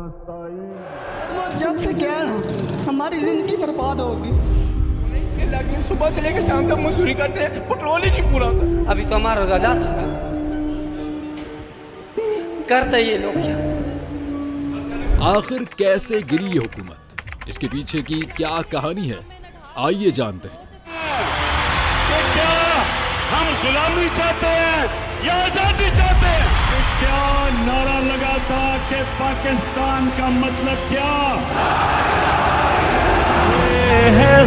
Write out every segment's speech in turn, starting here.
वो जब से क्या है हमारी जिंदगी बर्बाद होगी। इसके लगे सुबह से लेकर शाम तक मजदूरी करते हैं, पेट्रोल ही नहीं पूरा होता। अभी तो हमारा रोजा करते ये लोग क्या? आखिर कैसे गिरी ये हुकूमत, इसके पीछे की क्या कहानी है, आइए जानते हैं। कि क्या हम गुलामी चाहते हैं या आजादी चाहते हैं? कि क्या नारा लगा था कि पाकिस्तान का मतलब क्या है?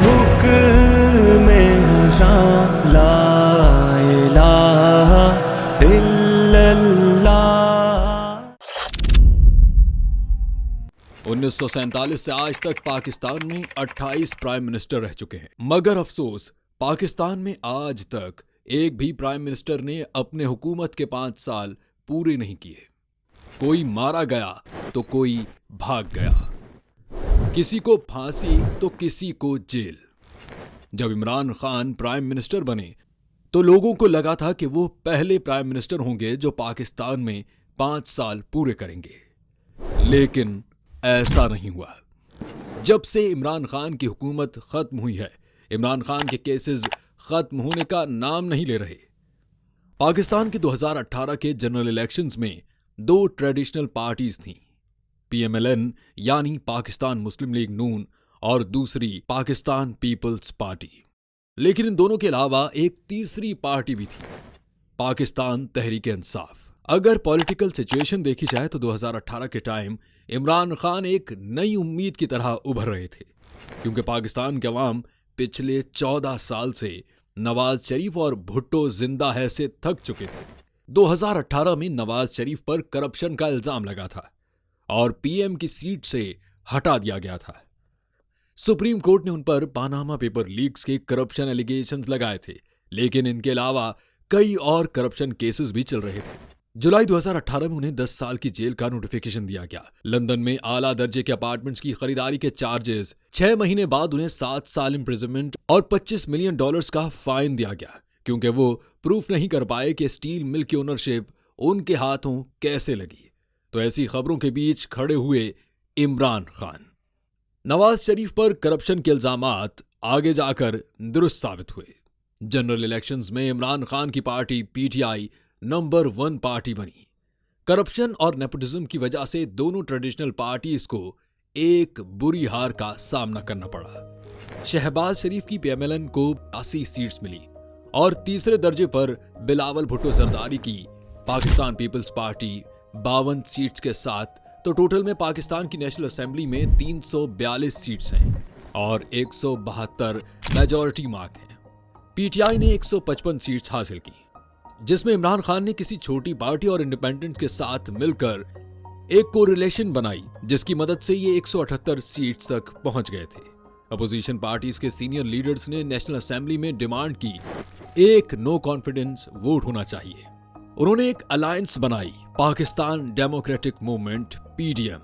हुक्म ला इलाहा इल्लल्लाह। 1947 से आज तक पाकिस्तान में 28 प्राइम मिनिस्टर रह चुके हैं, मगर अफसोस पाकिस्तान में आज तक एक भी प्राइम मिनिस्टर ने अपने हुकूमत के 5 साल पूरे नहीं किए। कोई मारा गया तो कोई भाग गया, किसी को फांसी तो किसी को जेल। जब इमरान खान प्राइम मिनिस्टर बने तो लोगों को लगा था कि वो पहले प्राइम मिनिस्टर होंगे जो पाकिस्तान में 5 साल पूरे करेंगे, लेकिन ऐसा नहीं हुआ। जब से इमरान खान की हुकूमत खत्म हुई है, इमरान खान के केसेस खत्म होने का नाम नहीं ले रहे। पाकिस्तान के 2018 के जनरल इलेक्शंस में 2 ट्रेडिशनल पार्टीज थीं, PMLN यानी पाकिस्तान मुस्लिम लीग नून और दूसरी पाकिस्तान पीपल्स पार्टी। लेकिन इन दोनों के अलावा एक तीसरी पार्टी भी थी, पाकिस्तान तहरीक इंसाफ। अगर पॉलिटिकल सिचुएशन देखी जाए तो 2018 के टाइम इमरान खान एक नई उम्मीद की तरह उभर रहे थे, क्योंकि पाकिस्तान के अवाम पिछले 14 साल से नवाज शरीफ और भुट्टो जिंदा है से थक चुके थे। 2018 में नवाज शरीफ पर करप्शन का इल्जाम लगा था और PM की सीट से हटा दिया गया था। सुप्रीम कोर्ट ने उन पर पानामा पेपर लीक्स के करप्शन एलिगेशंस लगाए थे, लेकिन इनके अलावा कई और करप्शन केसेस भी चल रहे थे। जुलाई 2018 में उन्हें 10 साल की जेल का नोटिफिकेशन दिया गया। लंदन में आला दर्जे के अपार्टमेंट्स की खरीदारी के चार्जेस, 6 महीने बाद उन्हें 7 साल इंप्रिजनमेंट और $25 मिलियन का फाइन दिया गया, क्योंकि वो प्रूफ नहीं कर पाए कि स्टील मिल की ओनरशिप उनके हाथों कैसे लगी। तो ऐसी खबरों के बीच खड़े हुए इमरान खान। नवाज शरीफ पर करप्शन के इल्जामात आगे जाकर दुरुस्त साबित हुए। जनरल इलेक्शंस में इमरान खान की पार्टी PTI नंबर 1 पार्टी बनी। करप्शन और नेपोटिज्म की वजह से दोनों ट्रेडिशनल पार्टीज को एक बुरी हार का सामना करना पड़ा। शहबाज शरीफ की PMLN को 80 सीट्स मिली और तीसरे दर्जे पर बिलावल भुट्टो जरदारी की पाकिस्तान पीपल्स पार्टी 52 सीट्स के साथ, तो टोटल में पाकिस्तान की नेशनल असेंबली में 342 सीट्स हैं और 172 मेजॉरिटी मार्क हैं। PTI ने 155 सीट्स हासिल की, जिसमें इमरान खान ने किसी छोटी पार्टी और इंडिपेंडेंट के साथ मिलकर एक कोरिलेशन बनाई, जिसकी मदद से ये 178 सीट्स तक पहुंच गए थे। अपोजिशन पार्टीज के सीनियर लीडर्स ने नेशनल असेंबली में डिमांड की एक नो कॉन्फिडेंस वोट होना चाहिए। उन्होंने एक अलायंस बनाई, Pakistan democratic movement PDM।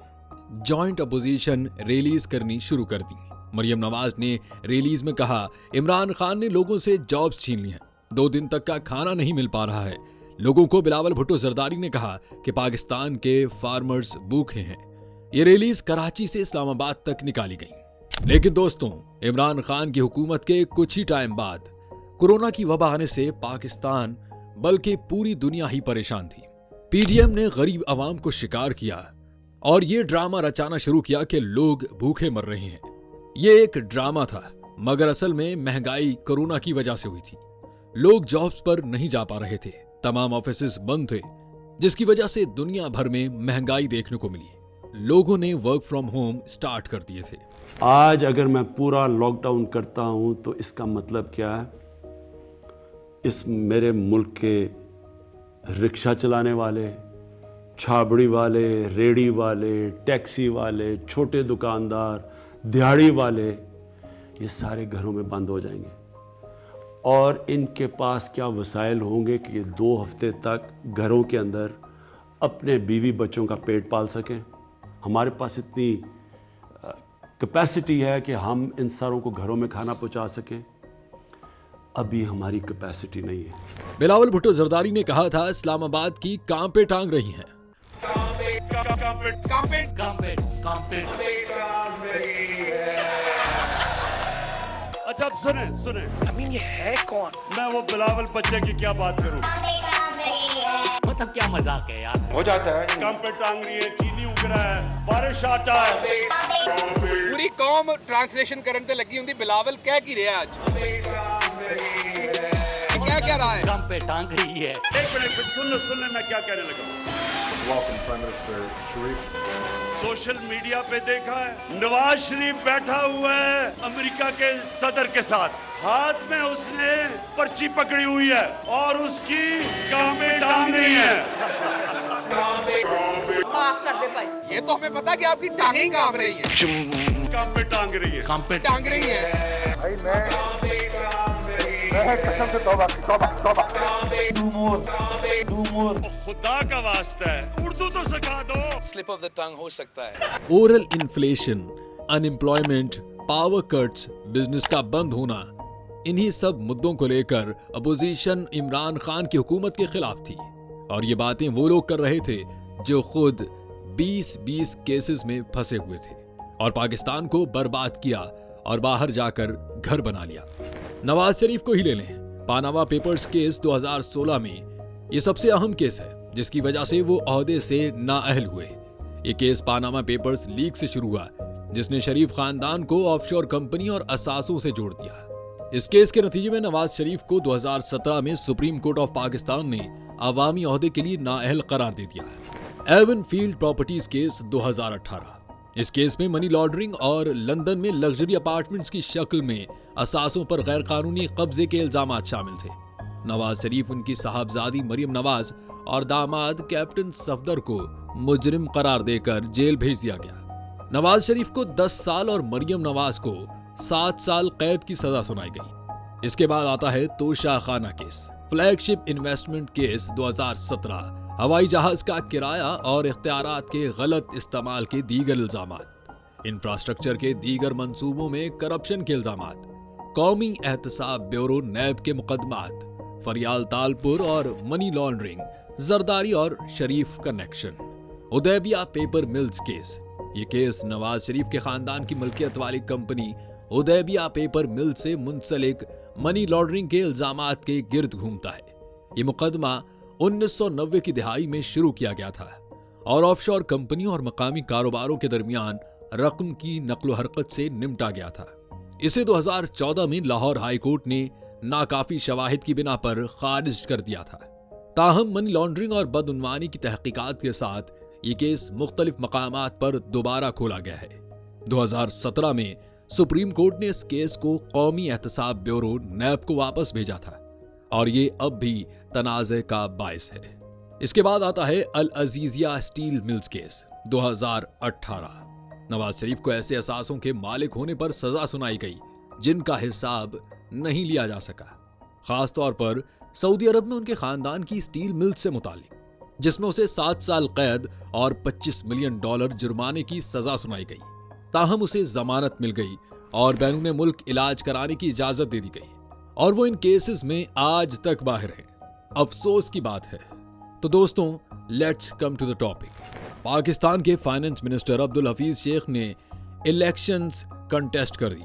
Joint opposition rallies करनी शुरू कर दी। मरियम नवाज ने रैलीज में कहा, इमरान खान ने लोगों से जॉब्स छीन ली हैं, 2 दिन तक का खाना नहीं मिल पा रहा है लोगों को। बिलावल भुट्टो जरदारी ने कहा कि पाकिस्तान के फार्मर्स भूखे हैं। ये रैलीज कराची से इस्लामाबाद तक निकाली गई। लेकिन दोस्तों, इमरान खान की हुकूमत के कुछ ही टाइम बाद कोरोना की वबा आने से पाकिस्तान बल्कि पूरी दुनिया ही परेशान थी। PDM ने गरीब आवाम को शिकार किया और ये ड्रामा रचाना शुरू किया कि लोग भूखे मर रहे हैं। ये एक ड्रामा था, मगर असल में महंगाई कोरोना की वजह से हुई थी। लोग जॉब्स पर नहीं जा पा रहे थे, तमाम ऑफिसेस बंद थे, जिसकी वजह से दुनिया भर में महंगाई देखने को मिली। लोगों ने वर्क फ्रॉम होम स्टार्ट कर दिए थे। आज अगर मैं पूरा लॉकडाउन करता हूं तो इसका मतलब क्या है? इस मेरे मुल्क के रिक्शा चलाने वाले, छाबड़ी वाले, रेड़ी वाले, टैक्सी वाले, छोटे दुकानदार, दिहाड़ी वाले, ये सारे घरों में बंद हो जाएंगे और इनके पास क्या वसाइल होंगे कि 2 हफ्ते तक घरों के अंदर अपने बीवी बच्चों का पेट पाल सकें। हमारे पास इतनी कैपेसिटी है कि हम इन सारों को घरों में खाना पहुंचा सकें, अभी हमारी कैपेसिटी नहीं है। बिलावल भुट्टो जरदारी ने कहा था, इस्लामाबाद की कांपे टांग रही हैं। अच्छा अब सुने सुने, अमीन ये है कौन? मैं वो बिलावल बच्चे की क्या बात करूं? मतलब क्या मजाक है यार। हो जाता है। काम पे टांग रही है, चीनी उग रहा है, बारिश आता है। पूरी कौम ट्रांसलेशन करने ते लगी हुंदी बिलावल कह की रहा आज क्या रहा है? काम पे टांग रही है। एक मिनट सुन ले मैं क्या कहने लगा। Welcome, Prime Minister Sharif. Social media पे देखा है नवाज शरीफ बैठा हुआ है अमेरिका के सदर के साथ, हाथ में उसने पर्ची पकड़ी हुई है और उसकी काम पे टांग रही है। माफ कर दे भाई। ये तो हमें पता है कि आपकी टांगें ही कांप रही हैं। काम पे टांग रही है। काम पे टांग रही है। भाई मैं कसम से तौबा तौबा खुदा का वास्ता है उर्दू तो सिखा दो। स्लिप ऑफ द टंग हो सकता है। Oral inflation, unemployment, power cuts, business का बंद होना, इन्हीं सब मुद्दों को लेकर अपोजिशन इमरान खान की हुकूमत के खिलाफ थी। और ये बातें वो लोग कर रहे थे जो खुद 20-20 केसेस में फंसे हुए थे और पाकिस्तान को बर्बाद किया और बाहर जाकर घर बना लिया। नवाज शरीफ को ही ले लें, पानामा पेपर्स केस 2016 में ये सबसे अहम केस है जिसकी वजह से वो ओहदे से नाअहल हुए। ये केस पानामा पेपर्स लीक से शुरू हुआ जिसने शरीफ खानदान को ऑफशोर कंपनी और असासों से जोड़ दिया। इस केस के नतीजे में नवाज शरीफ को 2017 में सुप्रीम कोर्ट ऑफ पाकिस्तान ने अवामी ओहदे के लिए नाअहल करार दे दिया। एवन फील्ड प्रॉपर्टीज केस 2018, इस केस में मनी लॉन्ड्रिंग और लंदन में लग्जरी अपार्टमेंट्स की शक्ल में असासों पर गैर कानूनी कब्जे के इल्जाम शामिल थे। नवाज शरीफ, उनकी साहबजादी मरियम नवाज और दामाद कैप्टन सफदर को मुजरिम करार देकर जेल भेज दिया गया। नवाज शरीफ को 10 साल और मरियम नवाज को 7 साल कैद की सजा सुनाई गई। इसके बाद आता है तोशा खाना केस, फ्लैगशिप इन्वेस्टमेंट केस 2017, हवाई जहाज का किराया और इख्तियारात के गलत इस्तेमाल के दीगर इल्जामात, इंफ्रास्ट्रक्चर के दीगर मंसूबों में करप्शन के इल्जामात, कौमी एहतसाब ब्यूरो नैब के मुकदमात, फरियाल तालपुर और मनी लॉन्ड्रिंग, जरदारी और शरीफ कनेक्शन, उदैबिया पेपर मिल्स केस। ये केस नवाज शरीफ के खानदान की मलकियत वाली कंपनी उदैबिया पेपर मिल से मुंसलिक मनी लॉन्ड्रिंग के इल्जामात के गिर्द घूमता है। ये मुकदमा 1990 की दिहाई में शुरू किया गया था और ऑफशोर कंपनियों और मकामी कारोबारों के दरमियान रकम की नकलो हरकत से निपटा गया था। इसे 2014 में लाहौर हाई कोर्ट ने नाकाफी शवाहिद की बिना पर खारिज कर दिया था। ताहम मनी लॉन्ड्रिंग और बदउनवानी की तहकीकात के साथ ये केस मुख्तलिफ मकामात पर दोबारा खोला गया है। 2017 में सुप्रीम कोर्ट ने इस केस को कौमी एहतसाब ब्यूरो नैब को वापस भेजा था और ये अब भी तनाज़े का बायस है। इसके बाद आता है Al Azizia steel mills case 2018। Nawaz Sharif को ऐसे असासों के मालिक होने पर सजा सुनाई गई जिनका हिसाब नहीं लिया जा सका, खास तौर पर सऊदी अरब में उनके खानदान की स्टील मिल्स से मुतालिक, जिसमें उसे 7 साल कैद और $25 मिलियन जुर्माने की सजा सुनाई गई। ताहम उसे जमानत मिल गई और बैरून मुल्क इलाज कराने की इजाजत दे दी गई और वो इन केसेस में आज तक बाहर है। अफसोस की बात है। तो दोस्तों, let's come to the topic. Pakistan के फाइनेंस मिनिस्टर अब्दुल हफीज शेख ने इलेक्शंस कंटेस्ट कर दी।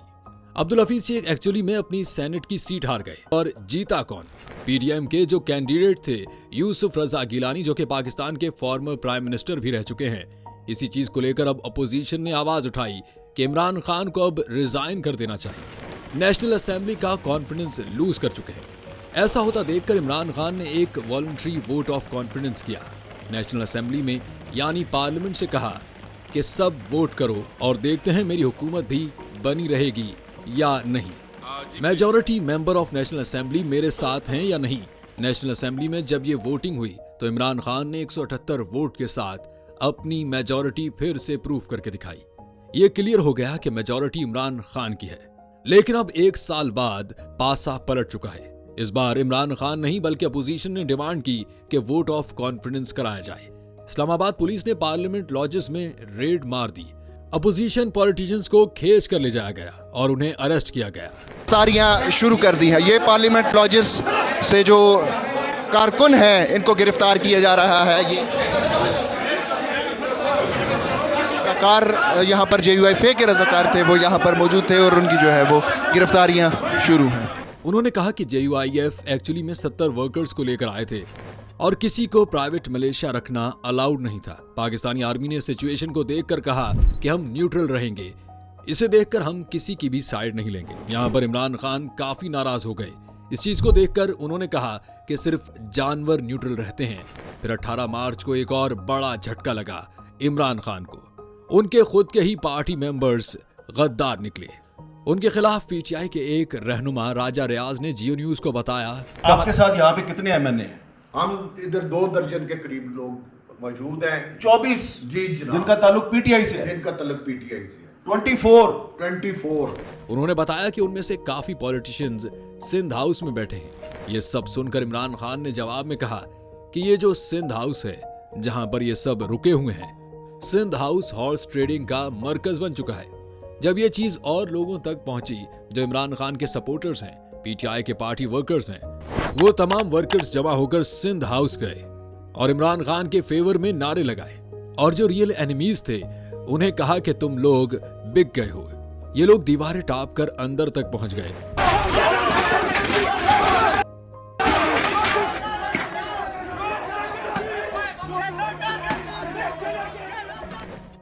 अब्दुल हफीज शेख एक्चुअली में अपनी सेनेट की सीट हार गए और जीता कौन? पीडीएम के जो कैंडिडेट थे यूसुफ रजा गिलानी, जो कि पाकिस्तान के फॉर्मर प्राइम मिनिस्टर भी रह चुके हैं। इसी चीज को लेकर अब अपोजिशन ने आवाज उठाई कि इमरान खान को अब रिजाइन कर देना चाहिए। नेशनल असेंबली का कॉन्फिडेंस लूज कर चुके हैं। ऐसा होता देखकर इमरान खान ने एक वॉलंटरी वोट ऑफ कॉन्फिडेंस किया नेशनल असेंबली में, यानी पार्लियामेंट से कहा कि सब वोट करो और देखते हैं मेरी हुकूमत भी बनी रहेगी या नहीं। Majority member of national assembly मेरे साथ हैं या नहीं। नेशनल असेंबली में जब ये वोटिंग हुई तो इमरान खान ने 178 वोट के साथ अपनी मेजॉरिटी फिर से प्रूफ करके दिखाई। ये क्लियर हो गया कि मेजॉरिटी इमरान खान की है। लेकिन अब 1 साल बाद पासा पलट चुका है। इस बार इमरान खान नहीं बल्कि अपोजिशन ने डिमांड की कि वोट ऑफ कॉन्फिडेंस कराया जाए। इस्लामाबाद पुलिस ने पार्लियामेंट लॉजेस में रेड मार दी। अपोजिशन पॉलिटिशियंस को खींच कर ले जाया गया और उन्हें अरेस्ट किया गया। गिरफ्तारियां शुरू कर दी है। ये पार्लियामेंट लॉजेस से जो कारकुन हैं इनको गिरफ्तार किया जा रहा है। ये रज़ाकार यहाँ पर JUIFA के रज़ाकार थे वो यहाँ पर मौजूद थे और उनकी जो है वो गिरफ्तारियां शुरू हैं। उन्होंने कहा कि JUIF एक्चुअली में 70 वर्कर्स को लेकर आए थे और किसी को प्राइवेट मलेशिया रखना अलाउड नहीं था। पाकिस्तानी आर्मी ने सिचुएशन को देखकर कहा कि हम न्यूट्रल रहेंगे, इसे देखकर हम किसी की भी साइड नहीं लेंगे। यहाँ पर इमरान खान काफी नाराज हो गए। इस चीज को देखकर उन्होंने कहा कि सिर्फ जानवर न्यूट्रल रहते हैं। फिर 18 मार्च को एक और बड़ा झटका लगा इमरान खान को। उनके खुद के ही पार्टी मेंबर्स गद्दार निकले। उनके खिलाफ PTI के एक रहनुमा राजा रियाज ने जियो न्यूज को बताया, आपके साथ यहाँ पे कितने MNA? हम इधर 2 दर्जन के करीब लोग मौजूद हैं। 24 जी जनाब, जिनका ताल्लुक PTI से है। जिनका ताल्लुक PTI से है। 24। उन्होंने बताया कि उनमें से काफी पॉलिटिशियंस सिंध हाउस में बैठे हैं। ये सब सुनकर इमरान खान ने जवाब में कहा कि ये जो सिंध हाउस है जहां पर ये सब रुके हुए हैं, सिंध हाउस हॉर्स ट्रेडिंग का मरकज बन चुका है। जब ये चीज और लोगों तक पहुंची जो इमरान खान के सपोर्टर्स हैं, PTI के पार्टी वर्कर्स हैं, वो तमाम वर्कर्स जमा होकर सिंध हाउस गए और इमरान खान के फेवर में नारे लगाए। और जो रियल एनिमीज थे उन्हें कहा कि तुम लोग बिक गए हो। ये लोग दीवारें टाप कर अंदर तक पहुंच गए।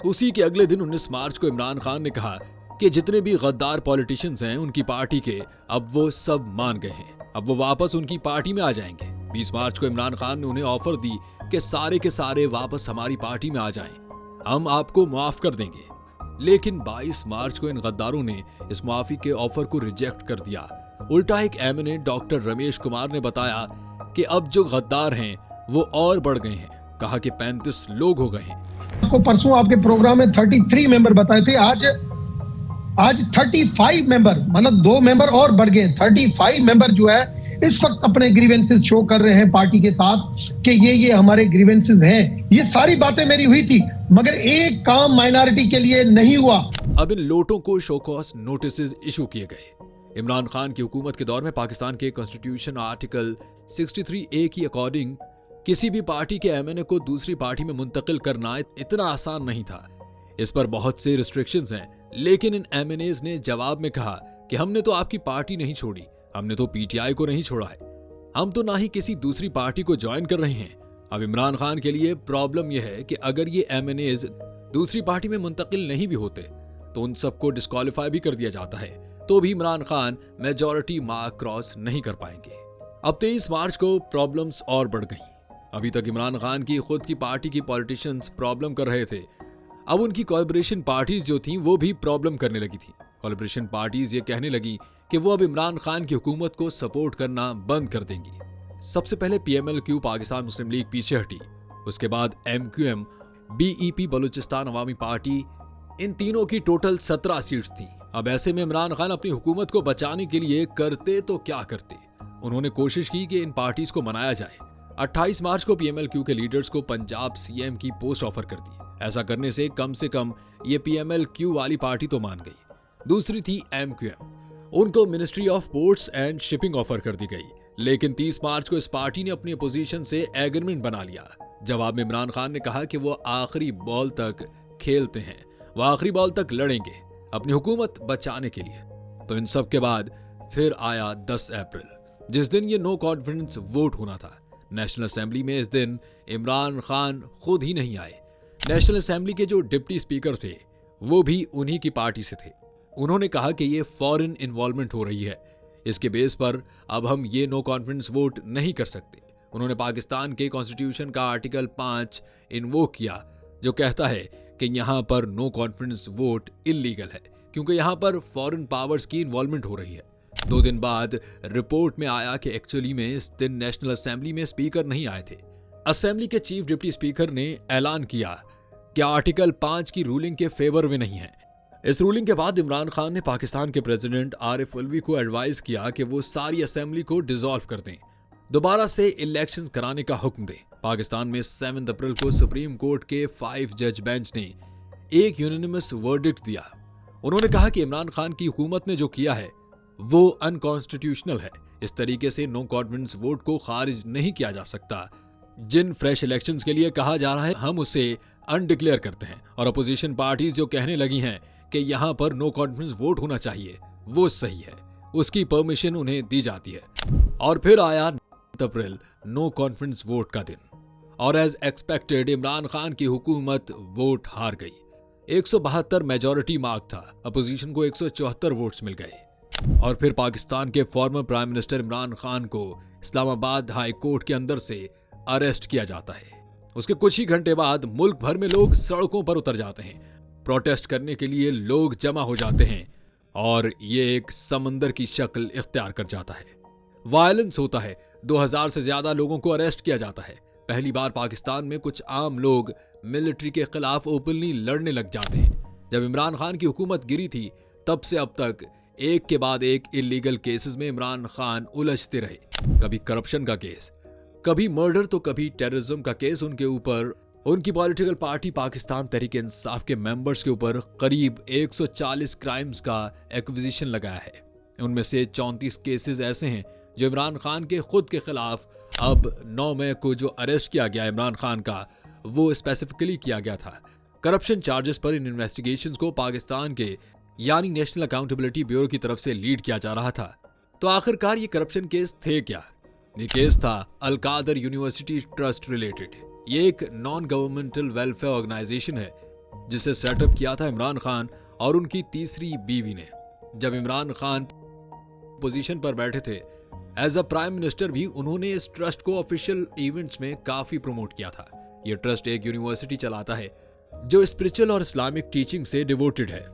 उसी के अगले दिन 19 मार्च को इमरान खान ने कहा कि जितने भी गद्दार पॉलिटिशियंस हैं उनकी पार्टी के, अब वो सब मान गए हैं, अब वो वापस उनकी पार्टी में आ जाएंगे। 20 मार्च को इमरान खान ने उन्हें ऑफर दी कि सारे के सारे वापस हमारी पार्टी में आ जाएं, हम आपको माफ कर देंगे। लेकिन 22 मार्च को इन गद्दारों ने इस माफी के ऑफर को रिजेक्ट कर दिया। उल्टा एक MNA डॉक्टर रमेश कुमार ने बताया कि अब जो गद्दार हैं वो और बढ़ गए हैं। कहा कि 35 लोग हो गए हैं। आपको परसों आपके प्रोग्राम में 33 मेंबर बताए थे, आज 35 मेंबर, मतलब 2 मेंबर और बढ़ गए। 35 मेंबर जो है इस वक्त अपने ग्रीवेंसेस शो कर रहे हैं पार्टी के साथ कि ये हमारे ग्रीवेंसेस हैं। ये सारी बातें मेरी हुई थी, मगर एक काम माइनॉरिटी के लिए नहीं हुआ। अब इन लोटों को शोकॉस नोटिस इशू किए गए। इमरान खान की हुकूमत के दौर में पाकिस्तान के कॉन्स्टिट्यूशन आर्टिकल 63A की अकॉर्डिंग किसी भी पार्टी के MNA को दूसरी पार्टी में मुंतकिल करना इतना आसान नहीं था। इस पर बहुत से रिस्ट्रिक्शंस हैं, लेकिन इन MNAs ने जवाब में कहा कि हमने तो आपकी पार्टी नहीं छोड़ी, हमने तो PTI को नहीं छोड़ा है, हम तो ना ही किसी दूसरी पार्टी को ज्वाइन कर रहे हैं। अब इमरान खान के लिए प्रॉब्लम यह है कि अगर ये MNAs दूसरी पार्टी में मुंतकिल नहीं भी होते तो उन सबको डिस्क्वालीफाई भी कर दिया जाता है, तो भी Imran Khan majority mark cross नहीं कर पाएंगे। अब 23 मार्च को प्रॉब्लम्स और बढ़ गई। अभी तक इमरान खान की खुद की पार्टी की पॉलिटिशियंस प्रॉब्लम कर रहे थे, अब उनकी कोलैबोरेशन पार्टीज जो थी वो भी प्रॉब्लम करने लगी थी। कोलैबोरेशन पार्टीज ये कहने लगी कि वो अब इमरान खान की हुकूमत को सपोर्ट करना बंद कर देंगी। सबसे पहले PMLQ पाकिस्तान मुस्लिम लीग पीछे हटी, उसके बाद MQM, BEP बलूचिस्तान अवामी पार्टी, इन तीनों की टोटल 17 सीट्स थी। अब ऐसे में इमरान खान अपनी हुकूमत को बचाने के लिए करते तो क्या करते। उन्होंने कोशिश की कि इन पार्टीज को मनाया जाए। 28 मार्च को PMLQ के लीडर्स को पंजाब CM की पोस्ट ऑफर कर दी। ऐसा करने से कम ये PMLQ वाली पार्टी तो मान गई। दूसरी थी MQM, उनको ministry of ports and shipping offer कर दी गई। लेकिन 30 मार्च को इस पार्टी ने अपनी अपोजिशन से एग्रीमेंट बना लिया। जवाब में इमरान खान ने कहा कि वो आखिरी बॉल तक खेलते हैं, वो आखिरी बॉल तक लड़ेंगे अपनी हुकूमत बचाने के लिए। तो इन सब के बाद फिर आया 10 अप्रैल, जिस दिन ये नो कॉन्फिडेंस वोट होना था। नेशनल असेंबली में इस दिन इमरान खान खुद ही नहीं आए। नेशनल असेंबली के जो डिप्टी स्पीकर थे वो भी उन्हीं की पार्टी से थे। उन्होंने कहा कि ये फॉरेन इन्वॉल्वमेंट हो रही है, इसके बेस पर अब हम ये नो कॉन्फिडेंस वोट नहीं कर सकते। उन्होंने पाकिस्तान के कॉन्स्टिट्यूशन का आर्टिकल 5 इन्वोक किया जो कहता है कि यहाँ पर नो कॉन्फिडेंस वोट इलीगल है क्योंकि यहाँ पर फॉरेन पावर्स की इन्वॉल्वमेंट हो रही है। 2 दिन बाद रिपोर्ट में आया कि एक्चुअली में इस दिन नेशनल असेंबली में स्पीकर नहीं आए थे। असेंबली के चीफ डिप्टी स्पीकर ने ऐलान किया कि आर्टिकल 5 की रूलिंग के फेवर में नहीं है। इस रूलिंग के बाद इमरान खान ने पाकिस्तान के प्रेसिडेंट आरिफ अलवी को एडवाइस किया कि वो सारी असेंबली को डिसॉल्व कर दें, दोबारा से इलेक्शन कराने का हुक्म दें। पाकिस्तान में 7 अप्रैल को सुप्रीम कोर्ट के 5 जज बेंच ने एक यूनानिमस वर्डिक्ट दिया। उन्होंने कहा कि इमरान खान की हुकूमत ने जो किया है वो अनकॉन्स्टिट्यूशनल है। इस तरीके से नो कॉन्फिडेंस वोट को खारिज नहीं किया जा सकता। जिन फ्रेश इलेक्शंस के लिए कहा जा रहा है हम उसे अनडिक्लेयर करते हैं और अपोजिशन पार्टीज जो कहने लगी हैं कि यहां पर नो कॉन्फिडेंस वोट होना चाहिए, वो सही है, उसकी परमिशन उन्हें दी जाती है। और फिर आया 9 अप्रैल नो कॉन्फिडेंस वोट का दिन, और एज एक्सपेक्टेड इमरान खान की हुकूमत वोट हार गई। 172 मेजॉरिटी मार्क था, अपोजिशन को 174 वोट्स मिल गए। और फिर पाकिस्तान के former prime minister Imran Khan को इस्लामाबाद हाई कोर्ट के अंदर से अरेस्ट किया जाता है। उसके कुछ ही घंटे बाद मुल्क भर में लोग सड़कों पर उतर जाते हैं, प्रोटेस्ट करने के लिए लोग जमा हो जाते हैं और ये एक समंदर की शक्ल इख्तियार कर जाता है। वायलेंस होता है, 2000 से ज्यादा लोगों को अरेस्ट किया जाता है। पहली बार पाकिस्तान में कुछ आम लोग मिलिट्री के खिलाफ ओपनली लड़ने लग जाते हैं। जब इमरान खान की हुकूमत गिरी थी तब से अब तक एक के बाद एक इलीगल केसेस में इमरान खान उलझते रहे। कभी करप्शन का केस, कभी मर्डर तो कभी टेररिज्म का केस उनके ऊपर। उनकी पॉलिटिकल पार्टी पाकिस्तान तहरीक इंसाफ के मेंबर्स के ऊपर करीब 140 क्राइम्स का एक्विजिशन लगाया है। उनमें से 34 केसेस ऐसे हैं जो इमरान खान के खुद के खिलाफ अब 9 मई को जो अरेस्ट किया गया इमरान खान का, वो स्पेसिफिकली किया गया था। करप्शन चार्जेस पर इन इन्वेस्टिगेशंस को पाकिस्तान के यानी नेशनल अकाउंटेबिलिटी ब्यूरो की तरफ से लीड किया जा रहा था। तो आखिरकार ये करप्शन केस थे क्या? ये केस था अल-कादर यूनिवर्सिटी ट्रस्ट रिलेटेड। ये एक नॉन गवर्नमेंटल वेलफेयर ऑर्गेनाइजेशन है जिसे सेटअप किया था इमरान खान और उनकी तीसरी बीवी ने। जब इमरान खान पोजीशन पर बैठे थे एज अ प्राइम मिनिस्टर भी उन्होंने इस ट्रस्ट को ऑफिशियल इवेंट्स में काफी प्रमोट किया था। यह ट्रस्ट एक यूनिवर्सिटी चलाता है जो स्पिरिचुअल और इस्लामिक टीचिंग से डिवोटेड है।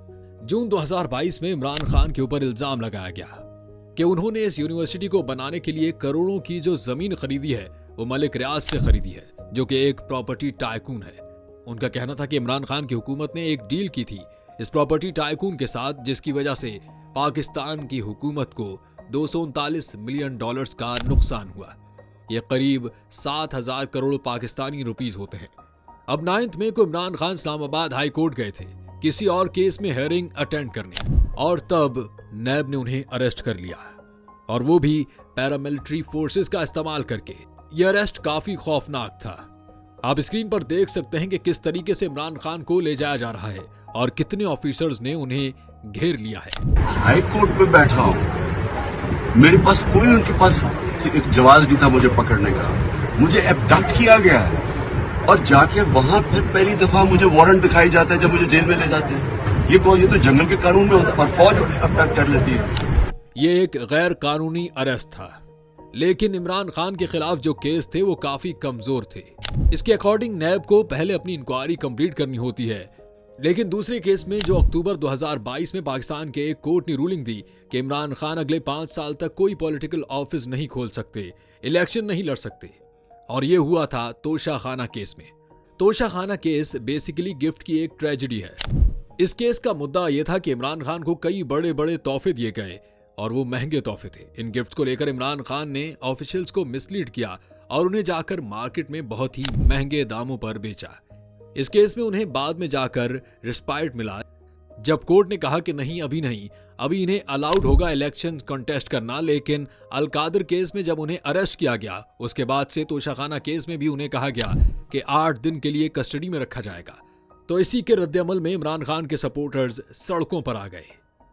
जून 2022 में इमरान खान के ऊपर इल्जाम लगाया गया कि उन्होंने इस यूनिवर्सिटी को बनाने के लिए करोड़ों की जो जमीन खरीदी है वो मलिक रियाज से खरीदी है, जो कि एक प्रॉपर्टी टाइकून है। उनका कहना था कि इमरान खान की हुकूमत ने एक डील की थी इस प्रॉपर्टी टाइकून के साथ, जिसकी वजह से पाकिस्तान की हुकूमत को 239 मिलियन डॉलर्स का नुकसान हुआ। यह करीब 7,000 करोड़ पाकिस्तानी रुपीस होते हैं। अब 9 मई को इमरान खान इस्लामाबाद हाई कोर्ट गए थे किसी और केस में हेयरिंग अटेंड करने, और तब नैब ने उन्हें अरेस्ट कर लिया, और वो भी पैरामिलिट्री फोर्सेस का इस्तेमाल करके। यह अरेस्ट काफी खौफनाक था। आप स्क्रीन पर देख सकते हैं कि किस तरीके से इमरान खान को ले जाया जा रहा है और कितने ऑफिसर्स ने उन्हें घेर लिया है। हाई कोर्ट में बैठा हूं, मेरे पास कोई उनके पास एक जवाब नहीं था मुझे पकड़ने का। मुझे एबडक्ट किया गया है और जाके वहां फिर पहली दफा मुझे वारंट दिखाई जाता है जब मुझे जेल में ले जाते हैं। ये तो जंगल के कानून में होता है और फौज अबडक्ट कर लेती है। ये एक गैर कानूनी अरेस्ट था, लेकिन इमरान खान के खिलाफ जो केस थे वो काफी कमजोर थे। इसके अकॉर्डिंग नैब को पहले अपनी इंक्वायरी कंप्लीट करनी होती है, लेकिन दूसरे केस में जो अक्टूबर 2022 में पाकिस्तान के एक कोर्ट ने रूलिंग दी कि इमरान खान अगले 5 साल तक कोई पॉलिटिकल ऑफिस नहीं खोल सकते, इलेक्शन नहीं लड़ सकते, और ये हुआ था तोशाखाना केस में। तोशाखाना केस बेसिकली गिफ्ट की एक ट्रेजेडी है। इस केस का मुद्दा यह था कि इमरान खान को कई बड़े बड़े तोहफे दिए गए और वो महंगे तोहफे थे। इन गिफ्ट्स को लेकर इमरान खान ने ऑफिशियल्स को मिसलीड किया और उन्हें जाकर मार्केट में बहुत ही महंगे दामों पर बेचा। इस केस में उन्हें बाद में जाकर रिस्पाइट मिला जब कोर्ट ने कहा कि नहीं, अभी नहीं, अभी इन्हें अलाउड होगा इलेक्शन कंटेस्ट करना। लेकिन अल-कादर केस में जब उन्हें अरेस्ट किया गया उसके बाद से तोशाखाना केस में भी उन्हें कहा गया कि 8 दिन के लिए कस्टडी में रखा जाएगा। तो इसी के रद्देअमल में इमरान खान के सपोर्टर्स सड़कों पर आ गए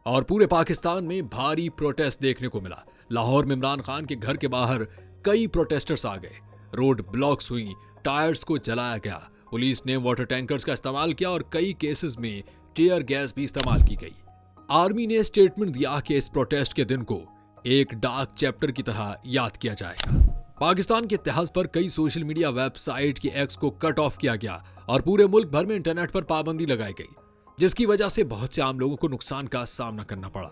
और पूरे पाकिस्तान में भारी प्रोटेस्ट देखने को मिला। लाहौर में इमरान खान के घर के बाहर कई प्रोटेस्टर्स आ गए, रोड ब्लॉक्स हुई, टायर्स को जलाया गया, पुलिस ने वाटर टैंकर्स का इस्तेमाल किया और कई केसेस में टीयर गैस भी इस्तेमाल की गई। आर्मी ने स्टेटमेंट दिया कि इस प्रोटेस्ट के दिन को एक डार्क चैप्टर की तरह याद किया जाएगा। पाकिस्तान के इतिहास पर कई सोशल मीडिया वेबसाइट के एक्स को कट ऑफ किया गया और पूरे मुल्क भर में इंटरनेट पर पाबंदी लगाई गई, जिसकी वजह से बहुत से आम लोगों को नुकसान का सामना करना पड़ा।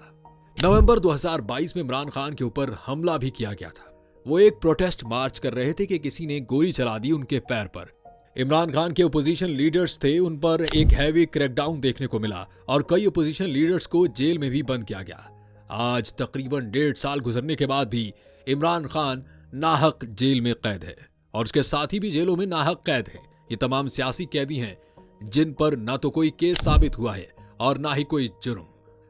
नवंबर 2022 में इमरान खान के ऊपर हमला भी किया गया था। वो एक प्रोटेस्ट मार्च कर रहे थे कि किसी ने गोली चला दी उनके पैर पर। इमरान खान के ओपोजिशन लीडर्स थे, उन पर एक हैवी क्रैकडाउन देखने को मिला और कई ओपोजिशन लीडर्स को जेल में भी बंद किया गया। आज तकरीबन 1.5 साल गुजरने के बाद भी इमरान खान नाहक जेल में कैद है और उसके साथी भी जेलों में नाहक कैद है। ये तमाम सियासी कैदी हैं जिन पर ना तो कोई केस साबित हुआ है और ना ही कोई जुर्म।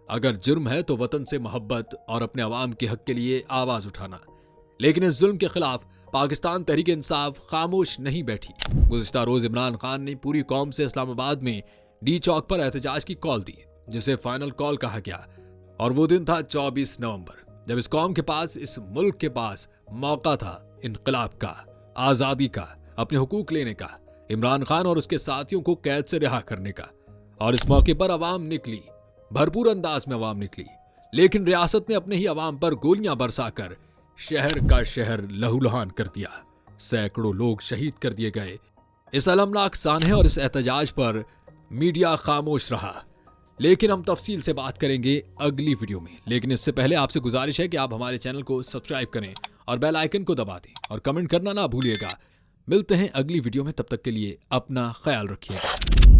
अगर जुर्म है तो वतन से मोहब्बत और अपने अवाम के हक के लिए आवाज उठाना, लेकिन इस जुल्म के खिलाफ पाकिस्तान तहरीक इंसाफ खामोश नहीं बैठी। गुज़िश्ता रोज इमरान खान ने पूरी कौम से इस्लामाबाद में डी चौक पर एहतजाज की कॉल दी, जिसे फाइनल कॉल कहा गया। और वो दिन था 24 नवंबर, जब इस कौम के पास, इस मुल्क के पास मौका था इनकलाब का, आजादी का, अपने हुकूक लेने का, इमरान खान और उसके साथियों को कैद से रिहा करने का। और इस मौके पर अवाम निकली, भरपूर अंदाज में अवाम निकली, लेकिन रियासत ने अपने ही अवाम पर गोलियां बरसाकर शहर का शहर लहूलुहान कर दिया। सैकड़ों लोग शहीद कर दिए गए। इस अलमनाक सानहे और इस एहतजाज पर मीडिया खामोश रहा, लेकिन हम तफसील से बात करेंगे अगली वीडियो में। लेकिन इससे पहले आपसे गुजारिश है कि आप हमारे चैनल को सब्सक्राइब करें और बेल आइकन को दबा दें और कमेंट करना ना भूलिएगा। मिलते हैं अगली वीडियो में, तब तक के लिए अपना ख्याल रखिएगा।